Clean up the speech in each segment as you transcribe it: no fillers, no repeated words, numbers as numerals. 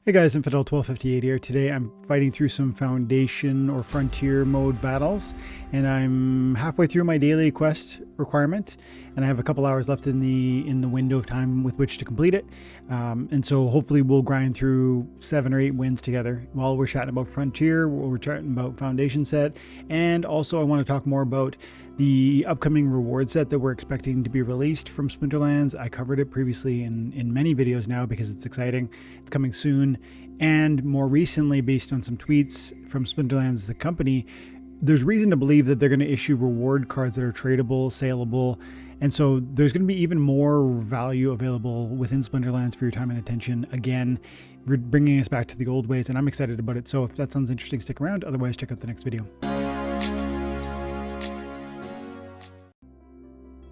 Hey guys, Infidel1258 here. Today I'm fighting through some Foundation or Frontier Mode battles, and I'm halfway through my daily quest requirement, and I have a couple hours left in the window of time with which to complete it. And so hopefully we'll grind through 7 or 8 wins together while we're chatting about Frontier, while we're chatting about Foundation set, and also I want to talk more about the upcoming reward set that we're expecting to be released from Splinterlands. I covered it previously in many videos now because it's exciting. It's coming soon. And more recently, based on some tweets from Splinterlands, the company, there's reason to believe that they're going to issue reward cards that are tradable, saleable. And so there's going to be even more value available within Splinterlands for your time and attention. Again, bringing us back to the old ways, and I'm excited about it. So if that sounds interesting, stick around. Otherwise, check out the next video.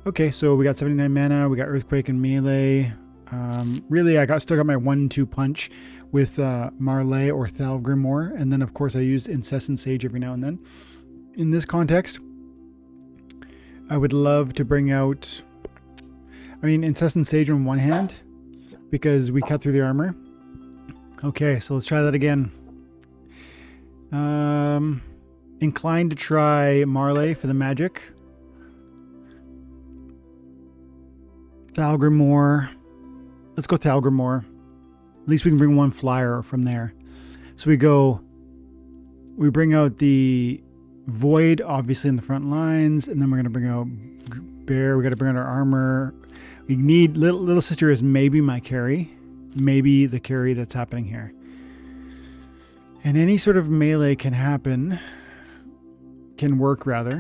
Okay, so we got 79 mana, we got Earthquake and Melee. Really, I still got my 1-2 punch with Marley or Thalgrimor, and then of course I use Incessant Sage every now and then. In this context, I would love to bring out, Incessant Sage on one hand, because we cut through the armor. Okay, so let's try that again. Inclined to try Marley for the magic. Thalgrimor. Let's go Thalgrimor. At least we can bring one flyer from there. So we bring out the Void, obviously in the front lines, and then we're going to bring out Bear. We got to bring out our armor. We need Little Sister is maybe my carry. Maybe the carry that's happening here. And any sort of melee can work rather.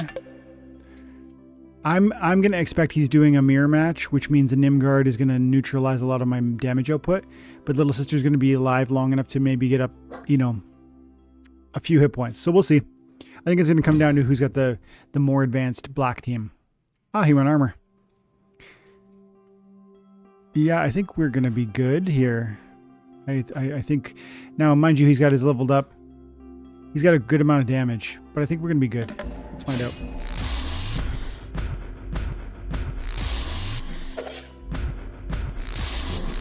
I'm going to expect he's doing a mirror match, which means the Nimgard is going to neutralize a lot of my damage output, but Little Sister's going to be alive long enough to maybe get up, a few hit points. So we'll see. I think it's going to come down to who's got the more advanced black team. Ah, he went armor. Yeah, I think we're going to be good here. I think, now mind you, he's got his leveled up. He's got a good amount of damage, but I think we're going to be good. Let's find out.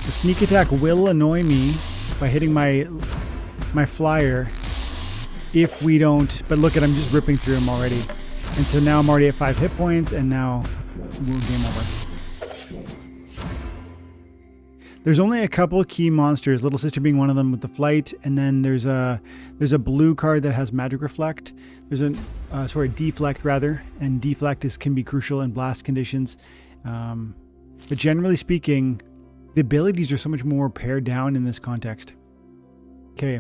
The sneak attack will annoy me by hitting my flyer if we don't, but look at, I'm just ripping through him already. And so now I'm already at 5 hit points, and now we're game over. There's only a couple key monsters, Little Sister being one of them with the flight, and then there's a blue card that has magic reflect. There's a deflect rather, and deflect can be crucial in blast conditions. But generally speaking, the abilities are so much more pared down in this context. Okay.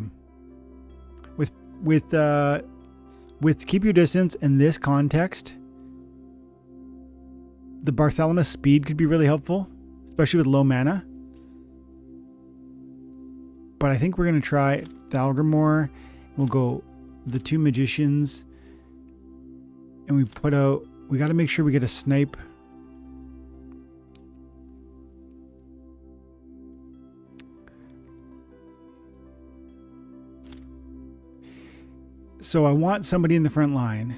With keep your distance in this context, the Bartholomew speed could be really helpful, especially with low mana. But I think we're going to try Thalgrimor. We'll go the 2 magicians, and we got to make sure we get a snipe. So I want somebody in the front line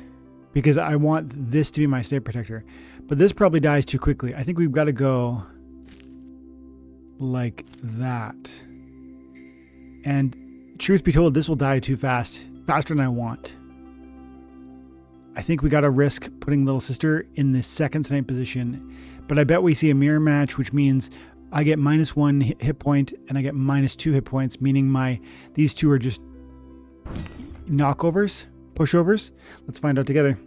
because I want this to be my state protector. But this probably dies too quickly. I think we've got to go like that. And truth be told, this will die too fast. Faster than I want. I think we got to risk putting Little Sister in the second snipe position. But I bet we see a mirror match, which means I get -1 hit point and I get -2 hit points, meaning these two are just knockovers, pushovers. Let's find out together.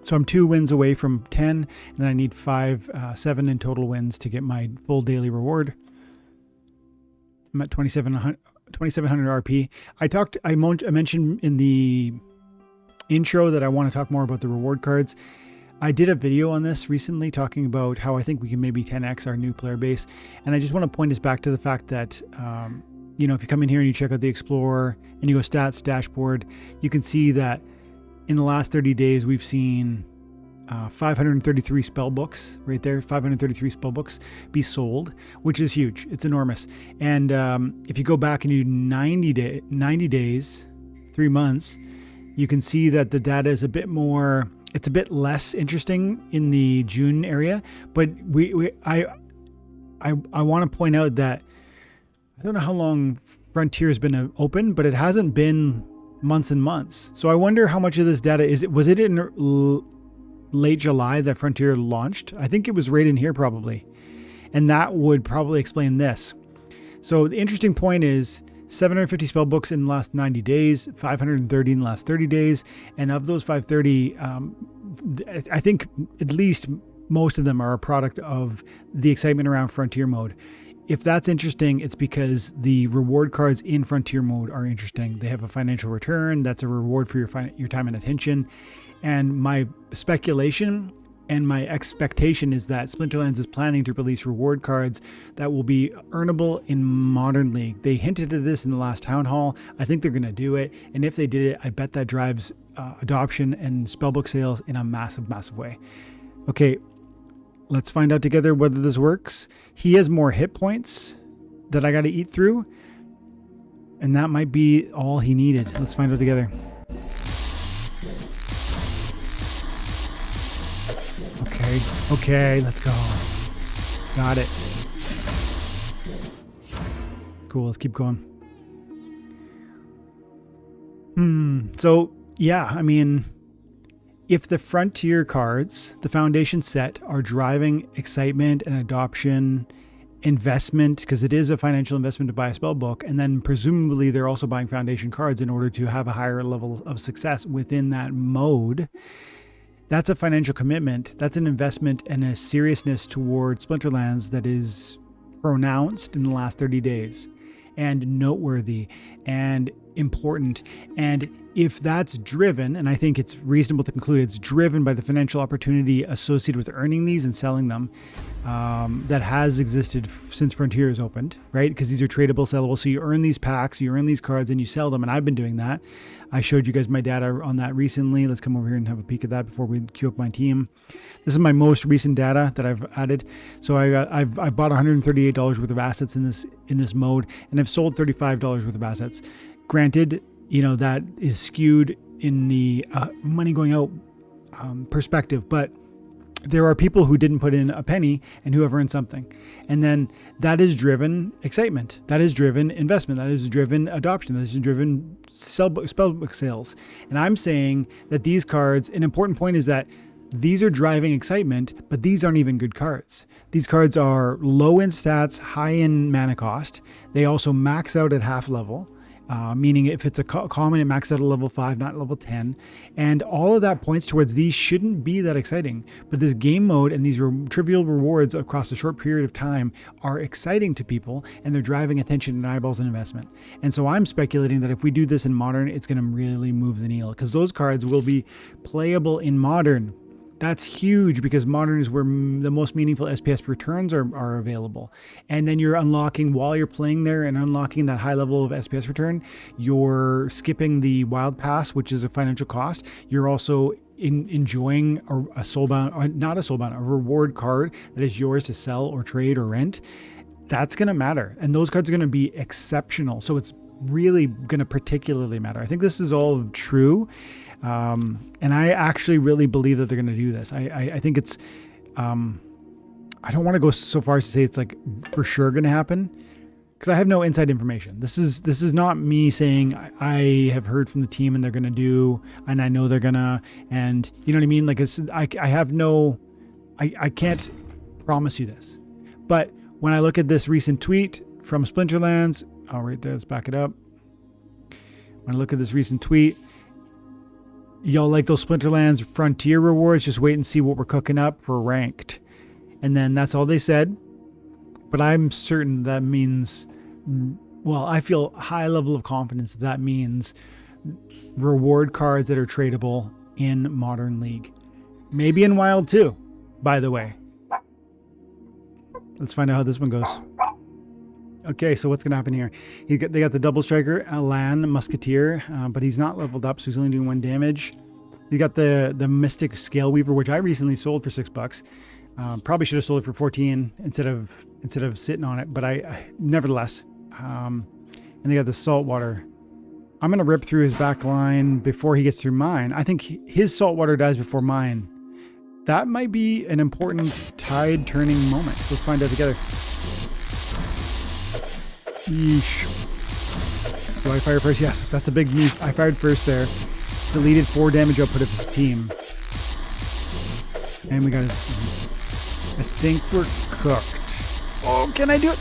So I'm 2 wins away from 10, and then I need 7 in total wins to get my full daily reward. I'm at 2700 RP. I mentioned in the intro that I want to talk more about the reward cards. I did a video on this recently talking about how I think we can maybe 10x our new player base, and I just want to point us back to the fact that if you come in here and you check out the Explorer and you go stats dashboard, you can see that in the last 30 days, we've seen 533 spell books right there, 533 spell books be sold, which is huge. It's enormous. And if you go back and you do 90 days, 3 months, you can see that the data is a bit more, it's a bit less interesting in the June area. But I want to point out that I don't know how long Frontier's been open, but it hasn't been months and months. So I wonder how much of this data was it in late July that Frontier launched? I think it was right in here probably. And that would probably explain this. So the interesting point is 750 spell books in the last 90 days, 530 in the last 30 days. And of those 530, I think at least most of them are a product of the excitement around Frontier Mode. If that's interesting, it's because the reward cards in Frontier Mode are interesting. They have a financial return. That's a reward for your time and attention. And my speculation and my expectation is that Splinterlands is planning to release reward cards that will be earnable in Modern League. They hinted at this in the last Town Hall. I think they're going to do it. And if they did it, I bet that drives adoption and spellbook sales in a massive, massive way. Okay, let's find out together whether this works. He has more hit points that I got to eat through. And that might be all he needed. Let's find out together. Okay, let's go. Got it. Cool, let's keep going. So, yeah, I mean, if the Frontier cards, the Foundation set, are driving excitement and adoption, investment, because it is a financial investment to buy a spell book, and then presumably they're also buying Foundation cards in order to have a higher level of success within that mode, that's a financial commitment. That's an investment and a seriousness towards Splinterlands that is pronounced in the last 30 days and noteworthy and important. And if that's driven, and I think it's reasonable to conclude it's driven by the financial opportunity associated with earning these and selling them, that has existed since Frontier is opened, right? Because these are tradable, sellable. So you earn these packs, you earn these cards, and you sell them. And I've been doing that. I showed you guys my data on that recently. Let's come over here and have a peek at that before we queue up my team. This is my most recent data that I've added. So I bought $138 worth of assets in this mode, and I've sold $35 worth of assets. Granted, that is skewed in the money going out perspective, but there are people who didn't put in a penny and who have earned something. And then that is driven excitement. That is driven investment. That is driven adoption. That is driven spellbook sales. And I'm saying that these cards, an important point is that these are driving excitement, but these aren't even good cards. These cards are low in stats, high in mana cost. They also max out at half level. Meaning if it's a common, it maxes out at level 5, not level 10. And all of that points towards these shouldn't be that exciting. But this game mode and these trivial rewards across a short period of time are exciting to people, and they're driving attention and eyeballs and investment. And so I'm speculating that if we do this in Modern, it's going to really move the needle, because those cards will be playable in Modern. That's huge, because Modern is where the most meaningful SPS returns are available. And then you're unlocking, while you're playing there and unlocking that high level of SPS return, you're skipping the Wild Pass, which is a financial cost. You're also enjoying a reward card that is yours to sell or trade or rent. That's going to matter. And those cards are going to be exceptional. So it's really going to particularly matter. I think this is all true. And I actually really believe that they're going to do this. I think it's, I don't want to go so far as to say it's like for sure going to happen, because I have no inside information. This is not me saying I have heard from the team and they're going to do, and I know they're going to, and you know what I mean? Like I can't promise you this, but when I look at this recent tweet from Splinterlands, right there, let's back it up. When I look at this recent tweet, y'all like those Splinterlands Frontier rewards? Just wait and see what we're cooking up for ranked. And then that's all they said. But I'm certain that means, well, I feel a high level of confidence that means reward cards that are tradable in Modern League. Maybe in Wild too, by the way. Let's find out how this one goes. Okay, so what's going to happen here? They got the double striker, Alan Musketeer, but he's not leveled up, so he's only doing 1 damage. You got the Mystic Scale Weaver, which I recently sold for $6. Probably should have sold it for 14 instead of sitting on it, but I nevertheless. And they got the Saltwater. I'm going to rip through his back line before he gets through mine. I think his Saltwater dies before mine. That might be an important tide turning moment. Let's find out together. Yeesh. Do I fire first? Yes, that's a big move. I fired first there. Deleted 4 damage output of his team. And we got his... I think we're cooked. Oh, can I do it?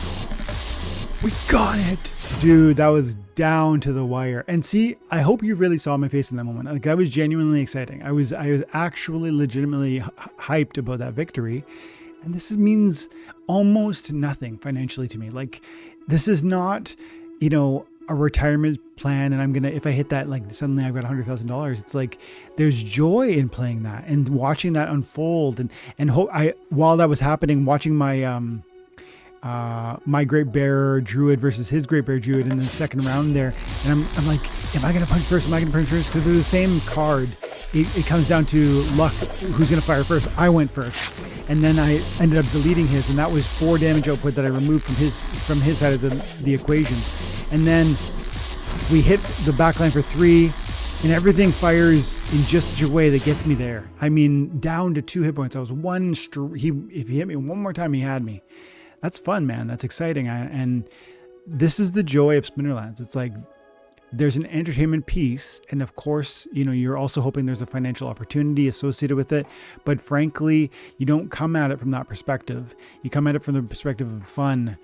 We got it. Dude, that was down to the wire. And see, I hope you really saw my face in that moment. Like, that was genuinely exciting. I was actually legitimately hyped about that victory. And this means almost nothing financially to me. Like, this is not, you know, a retirement plan and I'm gonna, if I hit that, like suddenly I've got $100,000. It's like there's joy in playing that and watching that unfold and while that was happening, watching my my Great Bear Druid versus his Great Bear Druid in the second round there, and I'm like, am I gonna punch first? Am I gonna punch first? Because they're the same card. It comes down to luck. Who's gonna fire first? I went first, and then I ended up deleting his, and that was 4 damage output that I removed from his side of the equation. And then we hit the backline for 3, and everything fires in just such a way that gets me there. I mean, down to 2 hit points. I was if he hit me one more time, he had me. That's fun, man. That's exciting. And this is the joy of Splinterlands. It's like there's an entertainment piece, and of course, you know, you're also hoping there's a financial opportunity associated with it. But frankly, you don't come at it from that perspective. You come at it from the perspective of fun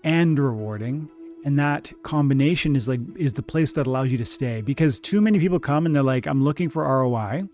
and rewarding. And that combination is the place that allows you to stay, because too many people come and they're like, I'm looking for ROI,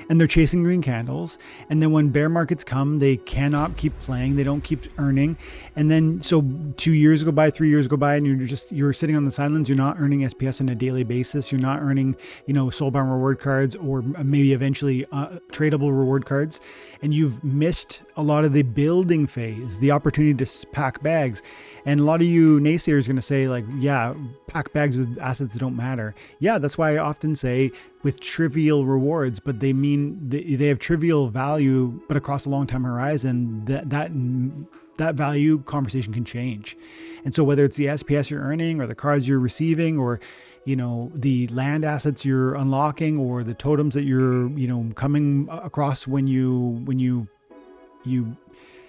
and they're chasing green candles. And then when bear markets come, they cannot keep playing. They don't keep earning. And then, so 2 years go by, 3 years go by, and you're sitting on the sidelines. You're not earning SPS on a daily basis. You're not earning, you know, soulbound reward cards, or maybe eventually tradable reward cards. And you've missed a lot of the building phase, the opportunity to pack bags. And a lot of you naysayers are going to say, like, yeah, pack bags with assets that don't matter. Yeah, that's why I often say with trivial rewards, but they mean they have trivial value, but across a long time horizon, that value conversation can change. And so whether it's the SPS you're earning, or the cards you're receiving, or, you know, the land assets you're unlocking, or the totems that you're, you know, coming across when you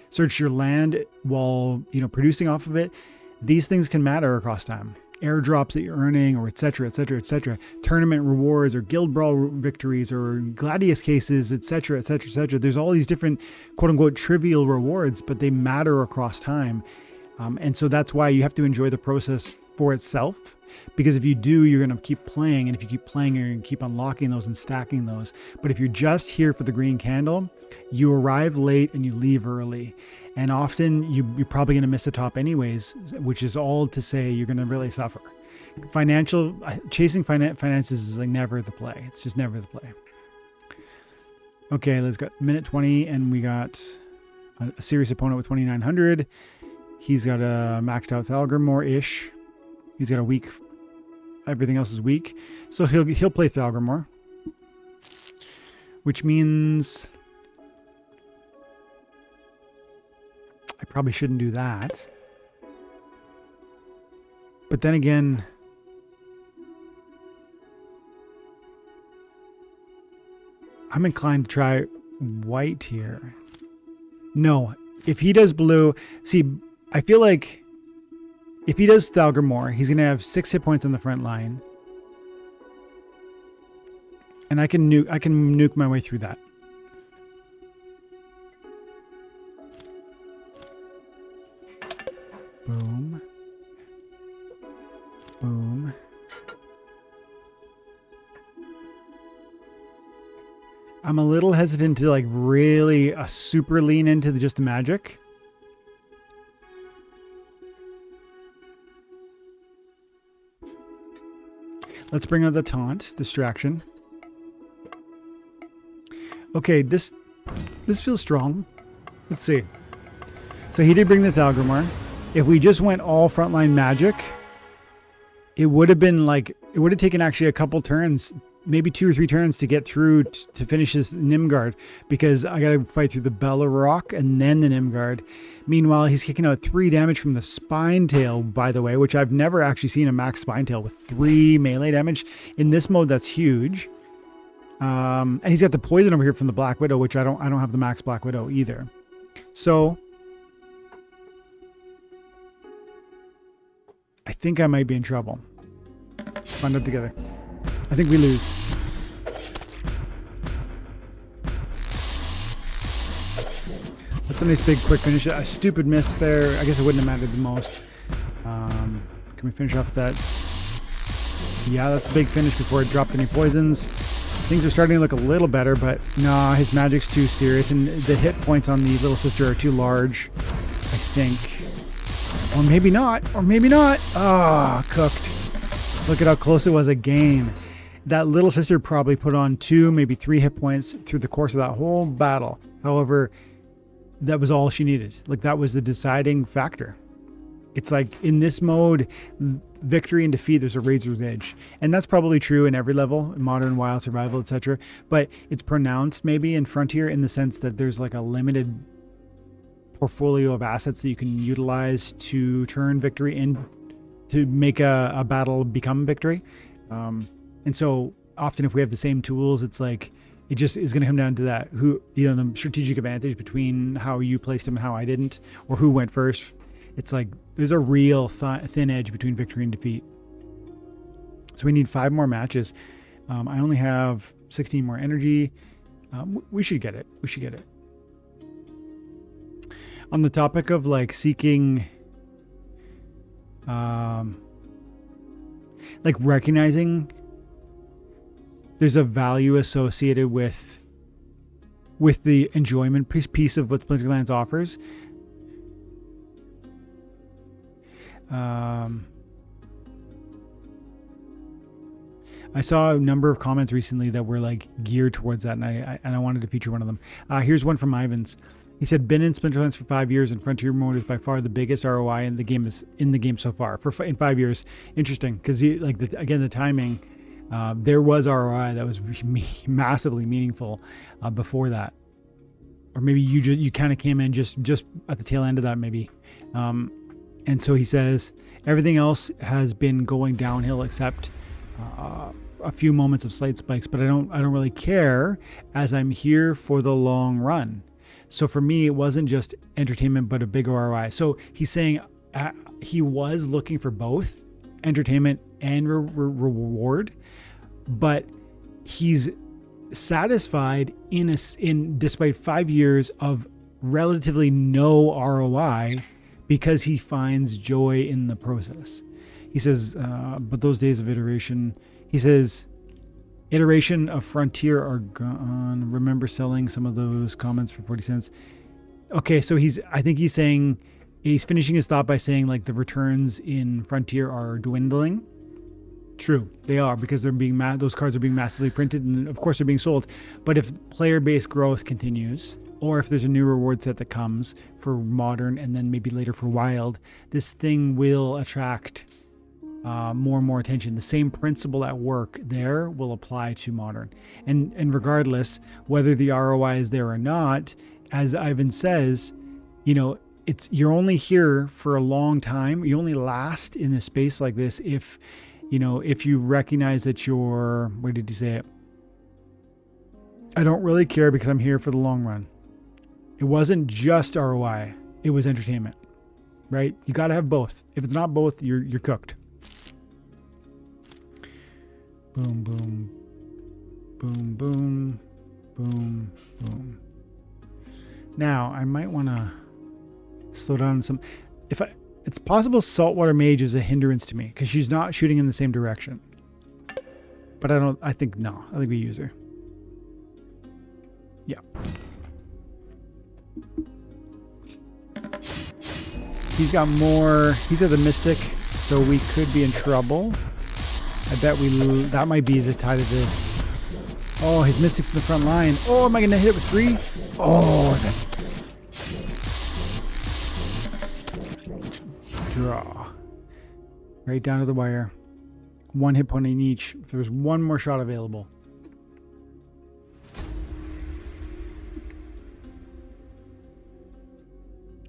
search your land while, you know, producing off of it, these things can matter across time. Airdrops that you're earning, or et cetera, et cetera, et cetera. Tournament rewards, or guild brawl victories, or gladius cases, et cetera, et cetera, et cetera. There's all these different quote unquote trivial rewards, but they matter across time. And so that's why you have to enjoy the process for itself. Because if you do, you're going to keep playing. And if you keep playing, you're going to keep unlocking those and stacking those. But if you're just here for the green candle, you arrive late and you leave early. And often you're probably going to miss the top anyways, which is all to say you're going to really suffer. Chasing finances is like never the play. It's just never the play. Okay, let's go minute 20, and we got a serious opponent with 2,900. He's got a maxed out Thalgrimor-ish. He's got a weak, everything else is weak. So he'll play Thalgrimor, which means I probably shouldn't do that. But then again, I'm inclined to try white here. No, if he does blue, see, I feel like if he does Thalgrimor, he's going to have 6 hit points on the front line. And I can nuke my way through that. Boom. Boom. I'm a little hesitant to like really super lean into just the magic. Let's bring out the taunt, distraction. Okay, this feels strong. Let's see. So he did bring the Thalgrimor. If we just went all frontline magic, it would have been like, it would have taken actually a couple turns, maybe 2 or 3 turns to get through to finish this Nimgard, because I got to fight through the Bellarok and then the Nimgard. Meanwhile, he's kicking out 3 damage from the Spine Tail, by the way, which I've never actually seen a max Spine Tail with 3 melee damage. In this mode, that's huge. And he's got the poison over here from the Black Widow, which I don't have the max Black Widow either. So I think I might be in trouble. Find out together. I think we lose. That's a nice big quick finish. A stupid miss there. I guess it wouldn't have mattered the most. Can we finish off that? Yeah, that's a big finish before it dropped any poisons. Things are starting to look a little better, but nah, his magic's too serious, and the hit points on the little sister are too large, I think. Or maybe not. Or maybe not. Ah, cooked. Look at how close it was again. That little sister probably put on 2, maybe 3 hit points through the course of that whole battle. However, that was all she needed. Like, that was the deciding factor. It's like in this mode, victory and defeat, there's a razor's edge. And that's probably true in every level, modern, wild, survival, etc. But it's pronounced maybe in Frontier in the sense that there's like a limited portfolio of assets that you can utilize to turn victory in, to make a battle become victory. And so often if we have the same tools, it's like, it just is going to come down to that, who, you know, the strategic advantage between how you placed them and how I didn't, or who went first. It's like there's a real thin edge between victory and defeat. So we need 5 more matches. I only have 16 more energy. We should get it. We should get it. On the topic of like seeking, like recognizing there's a value associated with the enjoyment piece of what Splinterlands offers. I saw a number of comments recently that were like geared towards that, and I wanted to feature one of them. Here's one from Ivans. He said, "Been in Splinterlands for 5 years, and Frontier Mode is by far the biggest ROI in the game so far. In 5 years, interesting, because again the timing. There was ROI that was massively meaningful before that, or maybe you kind of came in just at the tail end of that, maybe." And so he says, everything else has been going downhill except a few moments of slight spikes, but I don't really care, as I'm here for the long run. So for me, it wasn't just entertainment, but a big ROI. So he's saying he was looking for both entertainment and reward, but he's satisfied in despite 5 years of relatively no ROI, because he finds joy in the process. He says, but those days of iteration, he says, iteration of Frontier are gone. Remember selling some of those comments for 40 cents. Okay, so I think he's saying, he's finishing his thought by saying like the returns in Frontier are dwindling. True, they are, because they're being those cards are being massively printed, and of course they're being sold. But if player base growth continues, or if there's a new reward set that comes for modern and then maybe later for wild, this thing will attract more and more attention. The same principle at work there will apply to modern. And regardless, whether the ROI is there or not, as Ivan says, you know, you're only here for a long time. You only last in a space like this if you recognize that what did you say it? I don't really care because I'm here for the long run. It wasn't just ROI, it was entertainment, right? You got to have both. If it's not both, you're cooked. Boom, boom, boom, boom, boom, boom. Now, I might want to slow down some. It's possible Saltwater Mage is a hindrance to me because she's not shooting in the same direction. But I think we use her. Yeah. He's got more. He's at the Mystic, so we could be in trouble. I bet that might be the tide of this. Oh, his Mystic's in the front line. Oh, am I going to hit it with 3? Oh, draw. Right down to the wire. 1 hit point in each. If there's one more shot available.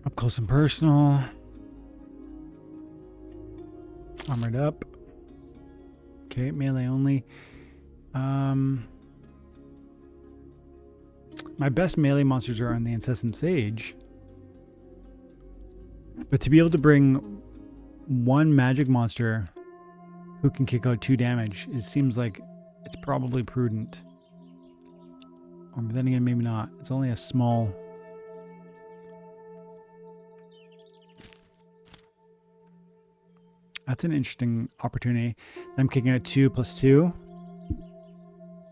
Up close and personal. Armored up. Okay, melee only. My best melee monsters are on the Incessant Sage. But to be able to bring one magic monster who can kick out 2 damage. It seems like it's probably prudent. But then again, maybe not. It's only a small... That's an interesting opportunity. I'm kicking out 2+2.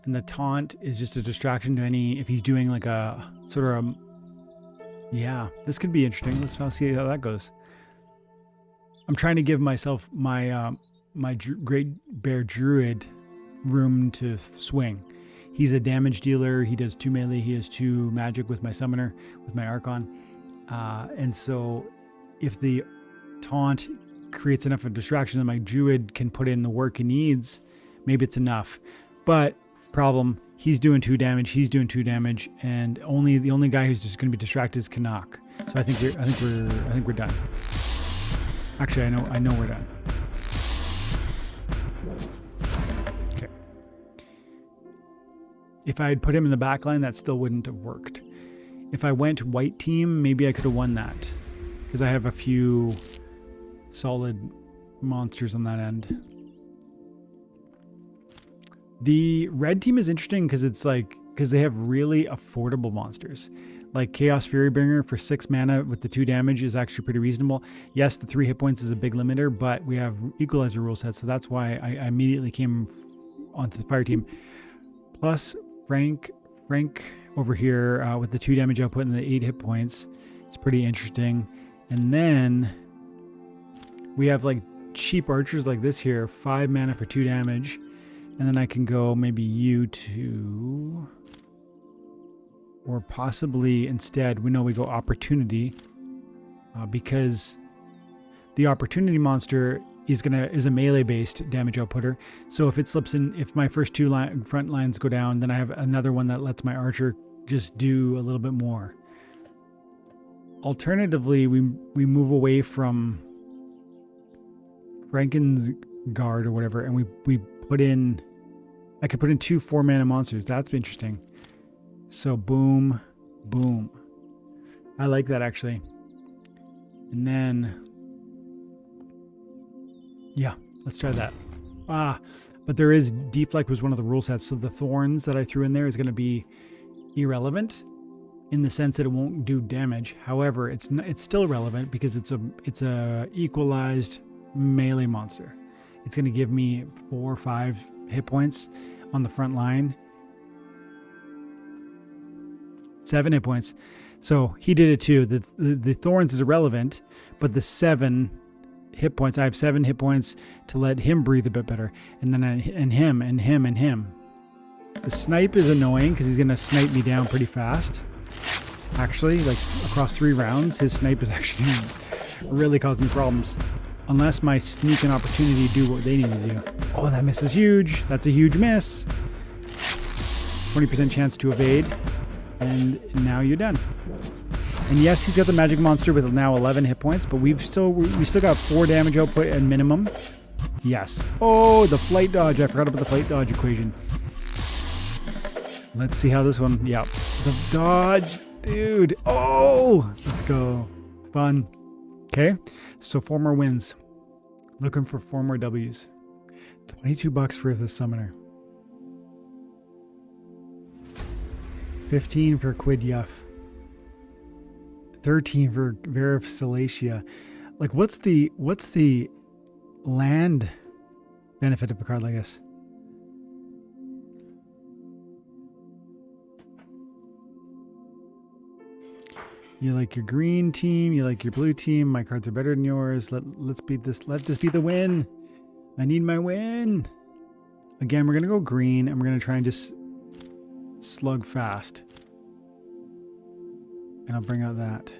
And the taunt is just a distraction to any... If he's doing like a sort of a... Yeah, this could be interesting. Let's see how that goes. I'm trying to give myself my Great Bear Druid room to swing. He's a damage dealer. He does 2 melee. He does 2 magic with my summoner, with my Archon. And so if the taunt creates enough of a distraction that my Druid can put in the work he needs, maybe it's enough. But problem, he's doing 2 damage. He's doing 2 damage, and the only guy who's just going to be distracted is Canuck. So I think we're done. Actually, I know we're done. Okay. If I had put him in the back line, that still wouldn't have worked. If I went white team, maybe I could have won that, because I have a few solid monsters on that end. The red team is interesting because they have really affordable monsters. Like Chaos Furybringer for 6 mana with the 2 damage is actually pretty reasonable. Yes, the 3 hit points is a big limiter, but we have Equalizer rule set, so that's why I immediately came onto the fire team. Plus Frank over here with the 2 damage output and the 8 hit points. It's pretty interesting. And then we have like cheap archers like this here, 5 mana for 2 damage. And then I can go maybe you 2. Or possibly instead, we go Opportunity, because the Opportunity monster is a melee based damage outputter. So if it slips in, if my first 2 front lines go down, then I have another one that lets my archer just do a little bit more. Alternatively, we move away from Franken's Guard or whatever, and we put in, I could put in 2 4-mana monsters. That's interesting. So boom, boom. I like that actually. And then, yeah, let's try that. But there is Deflect was one of the rule sets. So the thorns that I threw in there is going to be irrelevant in the sense that it won't do damage. However, it's still relevant because it's a equalized melee monster. It's going to give me 4 or 5 hit points on the front line. 7 hit points. So he did it too. The thorns is irrelevant, but the 7 hit points, I have 7 hit points to let him breathe a bit better. And then him. The snipe is annoying because he's going to snipe me down pretty fast. Actually, like across 3 rounds, his snipe is actually really caused me problems. Unless my sneak and opportunity do what they need to do. Oh, that miss is huge. That's a huge miss. 20% chance to evade. And now you're done. And yes, he's got the magic monster with now 11 hit points, but we still got 4 damage output at minimum. Yes. Oh, the flight dodge. I forgot about the flight dodge equation. Let's see how this one. Yep. The dodge, dude. Oh, let's go. Fun. Okay. So 4 more wins. Looking for 4 more W's. $22 for the summoner. 15 for Quid Yuff. 13 for Verif Salacia. Like, what's the land benefit of a card like this? You like your green team, you like your blue team. My cards are better than yours. Let's beat this. Let this be the win. I need my win. Again, we're gonna go green, and we're gonna try and just slug fast. And I'll bring out that.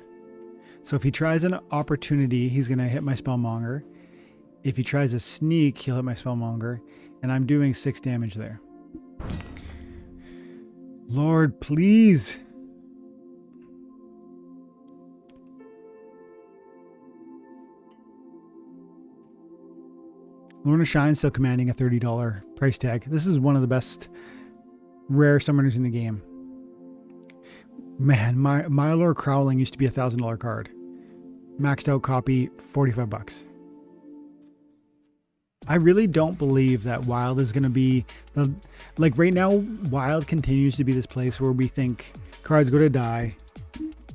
So if he tries an opportunity, he's going to hit my Spellmonger. If he tries a sneak, he'll hit my Spellmonger. And I'm doing 6 damage there. Lord, please. Lorna Shine's still commanding a $30 price tag. This is one of the best rare summoners in the game. Man, Mylor Crowling used to be a $1,000 card. Maxed out copy, $45. I really don't believe that Wild is going to be like right now. Wild continues to be this place where we think cards go to die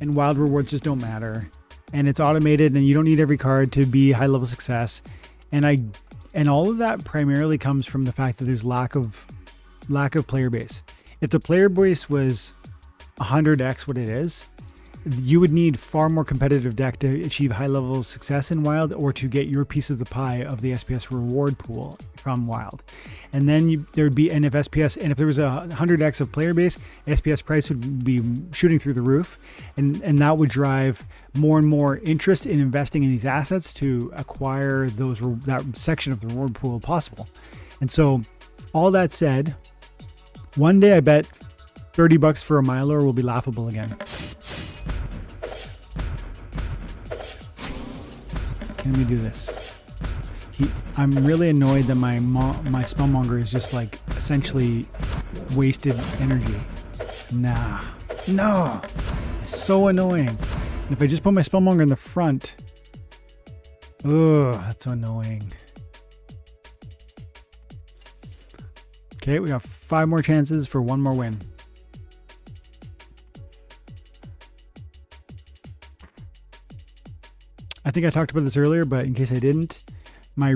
and Wild rewards just don't matter, and it's automated and you don't need every card to be high level success. And all of that primarily comes from the fact that there's lack of player base. If the player base was 100x what it is, you would need far more competitive deck to achieve high level of success in Wild, or to get your piece of the pie of the SPS reward pool from Wild. And then there'd be, and if there was a 100x of player base, SPS price would be shooting through the roof, and that would drive more and more interest in investing in these assets to acquire that section of the reward pool possible. And so, all that said, one day I bet $30 for a Mylor will be laughable again. Let me do this. I'm really annoyed that my spellmonger is just like essentially wasted energy. No, it's so annoying. And if I just put my spellmonger in the front, that's so annoying. Okay, we got 5 more chances for 1 more win. I think I talked about this earlier, but in case I didn't, my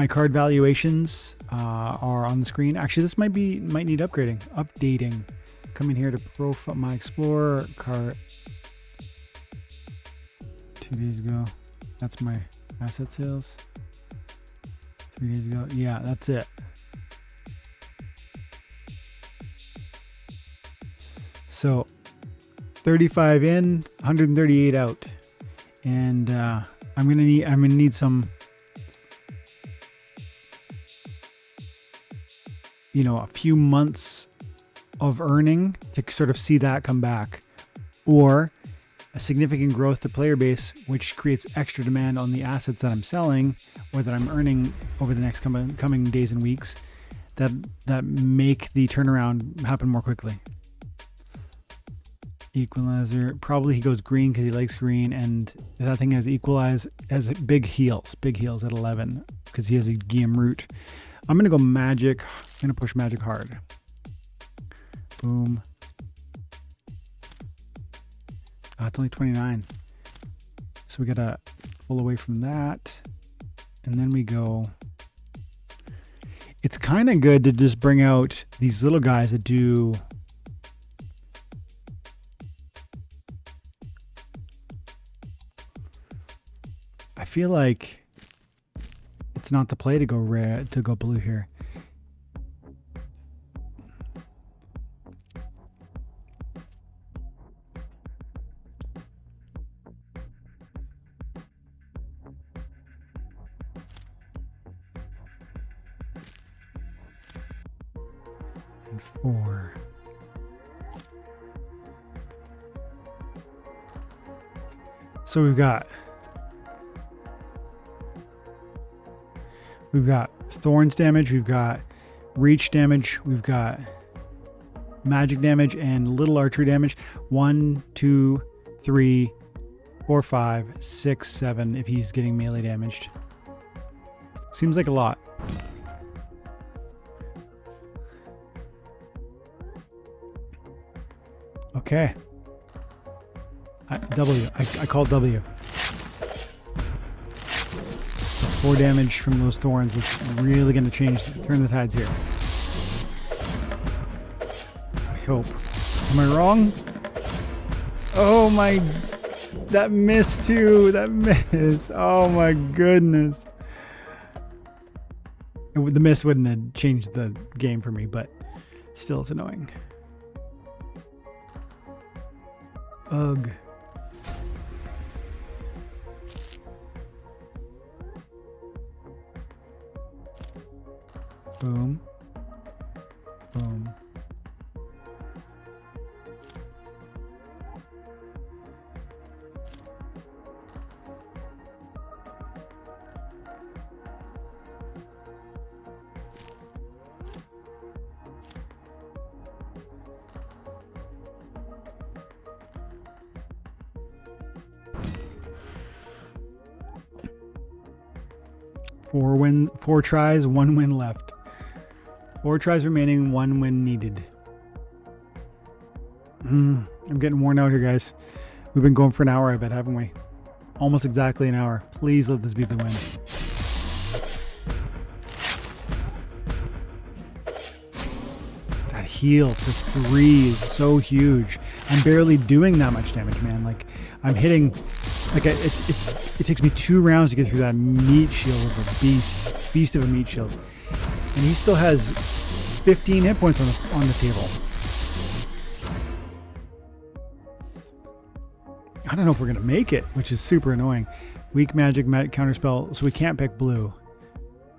card valuations are on the screen. Actually, this might need updating. Coming here to profile my Explorer card 2 days ago. That's my asset sales. 3 days ago. Yeah, that's it. So 35 in, 138 out, and I'm gonna need some, a few months of earning to sort of see that come back, or a significant growth to player base, which creates extra demand on the assets that I'm selling or that I'm earning over the next coming days and weeks, that make the turnaround happen more quickly. Equalizer, probably he goes green because he likes green, and that thing has big heals at 11 because he has a Guillaume root. I'm gonna go magic. I'm gonna push magic hard. Boom. It's only 29, so we gotta pull away from that, and then we go. It's kind of good to just bring out these little guys that do. I feel like it's not the play to go red, to go blue here. And 4. So we've got thorns damage, we've got reach damage, we've got magic damage, and little archery damage. 1, 2, 3, 4, 5, 6, 7 if he's getting melee damaged. Seems like a lot. Okay. I call W. 4 damage from those thorns. It's really going to turn the tides here. I hope. Am I wrong? Oh my, that miss too. That miss. Oh my goodness. The miss wouldn't have changed the game for me, but still it's annoying. Ugh. Boom. Boom. 4 tries, 1 win left. 4 tries remaining, 1 win needed. I'm getting worn out here, guys. We've been going for an hour, I bet, haven't we? Almost exactly an hour. Please let this be the win. That heal for 3 is so huge. I'm barely doing that much damage, man. Like, I'm hitting... Like, it takes me 2 rounds to get through that meat shield of a beast. Beast of a meat shield. And he still has 15 hit points on the table. I don't know if we're going to make it, which is super annoying. Weak magic, counterspell. So we can't pick blue.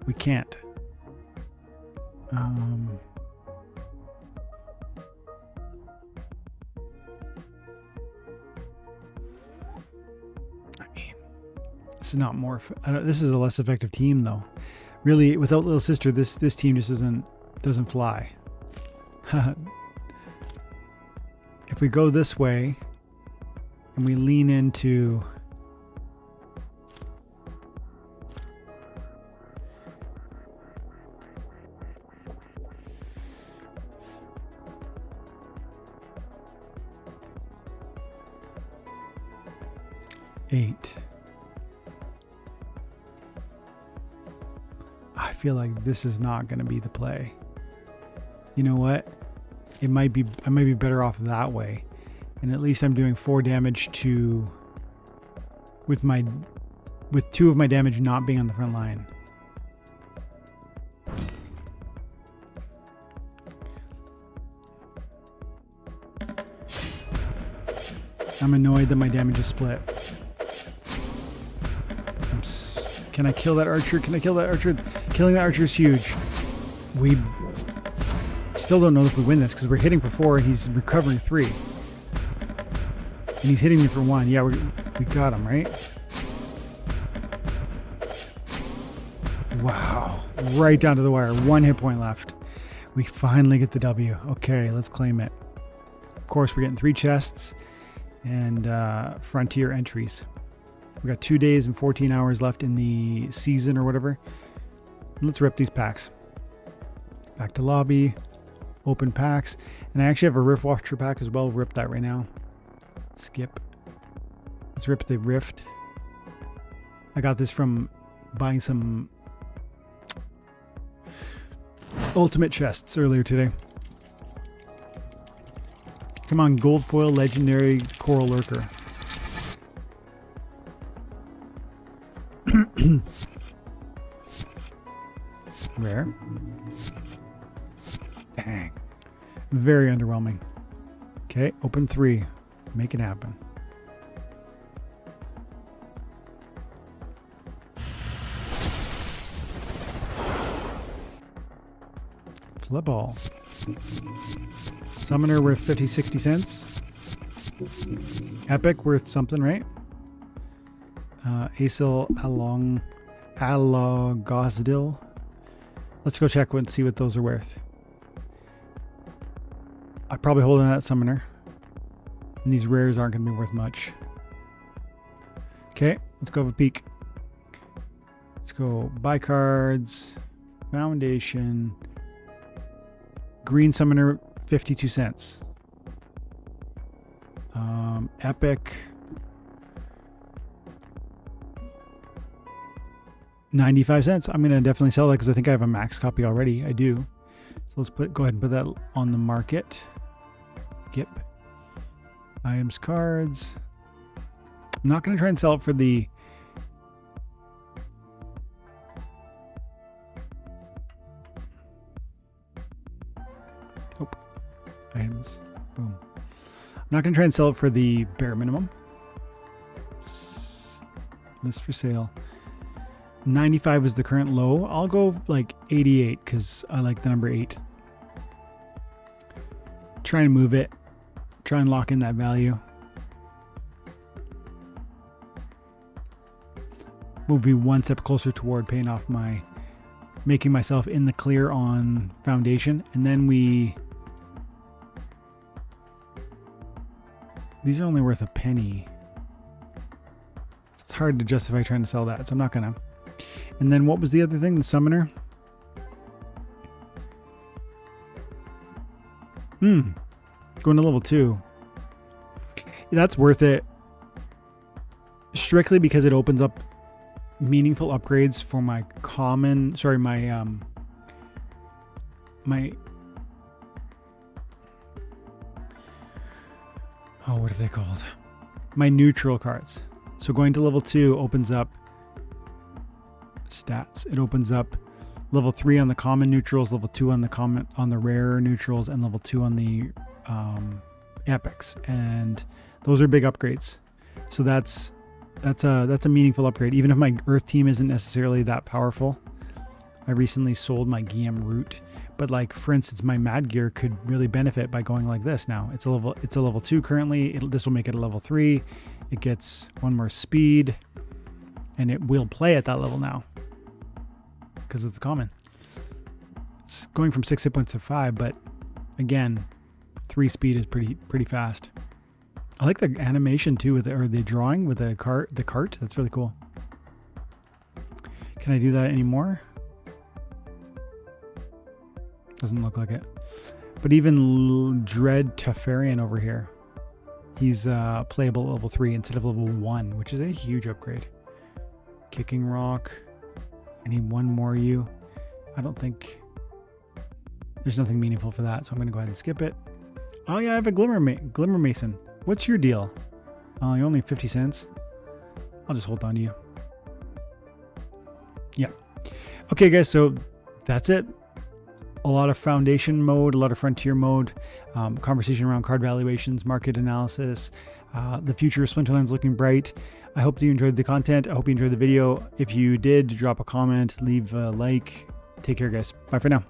We can't. I mean, this is not more... this is a less effective team, though. Really, without Little Sister, this team just doesn't fly. If we go this way... and we lean into eight. I feel like this is not going to be the play. You know what? I might be better off that way. And at least I'm doing 4 damage to... with 2 of my damage not being on the front line. I'm annoyed that my damage is split. Can I kill that archer? Can I kill that archer? Killing that archer is huge. We still don't know if we win this because we're hitting for 4 and he's recovering 3. And he's hitting me for 1. Yeah, we got him, right? Wow. Right down to the wire. 1 hit point left. We finally get the W. Okay, let's claim it. Of course, we're getting 3 chests and frontier entries. We got 2 days and 14 hours left in the season or whatever. Let's rip these packs. Back to lobby. Open packs. And I actually have a Riftwatcher pack as well. We'll rip that right now. Skip. Let's rip the Rift. I got this from buying some ultimate chests earlier today. Come on, gold foil legendary coral lurker. Rare. Dang. Very underwhelming. Okay, open 3. Make it happen. Flip all. Summoner worth 50-60 cents. Epic worth something, right? Asil Alogosdil. Let's go check and see what those are worth. I probably hold on that summoner. And these rares aren't going to be worth much. Okay, let's go have a peek. Let's go buy cards. Foundation. Green summoner, 52 cents. Epic. 95 cents. I'm going to definitely sell that because I think I have a max copy already. I do. So let's go ahead and put that on the market. Yep. Items, cards. I'm not going to try and sell it for the... Oh. Items. Boom. I'm not going to try and sell it for the bare minimum. List for sale. 95 is the current low. I'll go like 88 because I like the number 8. Try and move it. Try and lock in that value. Move me one step closer toward paying off my... making myself in the clear on foundation. And then we... These are only worth a penny. It's hard to justify trying to sell that, so I'm not gonna. And then what was the other thing? The summoner? Going to level 2. That's worth it. Strictly because it opens up meaningful upgrades for my common, sorry, my what are they called? My neutral cards. So going to level 2 opens up stats. It opens up level 3 on the common neutrals, level 2 on the rare neutrals, and level 2 on the epics. And those are big upgrades. So that's a meaningful upgrade. Even if my Earth team isn't necessarily that powerful. I recently sold my GM route, but like for instance, my Mad Gear could really benefit by going like this. Now it's a level 2 currently. This will make it a level 3. It gets 1 more speed, and it will play at that level now because it's common. It's going from 6 hit points to 5, but again, 3 speed is pretty fast. I like the animation too, or the drawing with the cart. That's really cool. Can I do that anymore? Doesn't look like it. But even Dread Teferian over here, he's playable at level 3 instead of level 1, which is a huge upgrade. Kicking Rock. I need 1 more U. I don't think there's nothing meaningful for that, so I'm going to go ahead and skip it. Oh yeah, I have a Glimmer Mason. What's your deal? Oh, you're only 50 cents. I'll just hold on to you. Yeah. Okay, guys, so that's it. A lot of Foundation mode, a lot of Frontier mode, conversation around card valuations, market analysis. The future of Splinterlands looking bright. I hope that you enjoyed the content. I hope you enjoyed the video. If you did, drop a comment, leave a like. Take care, guys. Bye for now.